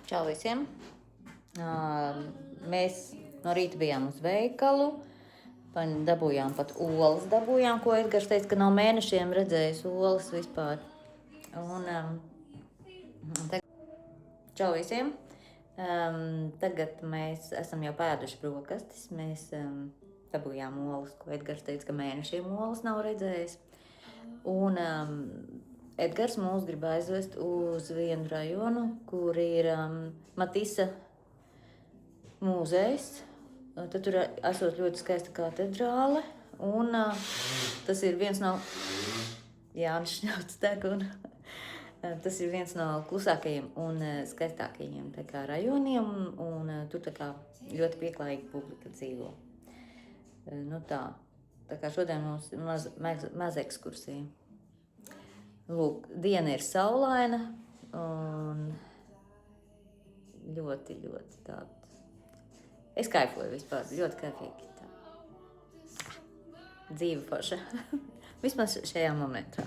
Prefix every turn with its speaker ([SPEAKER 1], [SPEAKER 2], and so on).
[SPEAKER 1] Čau visiem! Mēs no rīta bijām uz veikalu, dabūjām pat olas, ko Edgars teica, ka nav mēnešiem redzējis olas vispār. Čau visiem! Tagad mēs esam jau pēduši brokastis, mēs dabūjām olas, ko Edgars teica, ka mēnešiem olas nav redzējis. Un Edgars mūs grib aizvest uz vienu rajonu, kur ir Matisa mūzejs. Tad tur esot ļoti skaista katedrāle, un tas ir viens no Jānis Šņauts teka, un tas ir viens no klusākajiem un skaistākajiem rajoniem, un tur ļoti pieklājīga publika dzīvo. Nu tā kā šodien mums maz ekskursija. Lūk, diena ir saulaina un ļoti tāda. Es kaifoju vispār, ļoti kaifīgi. Dzīve forša. Vismaz šajā momentā.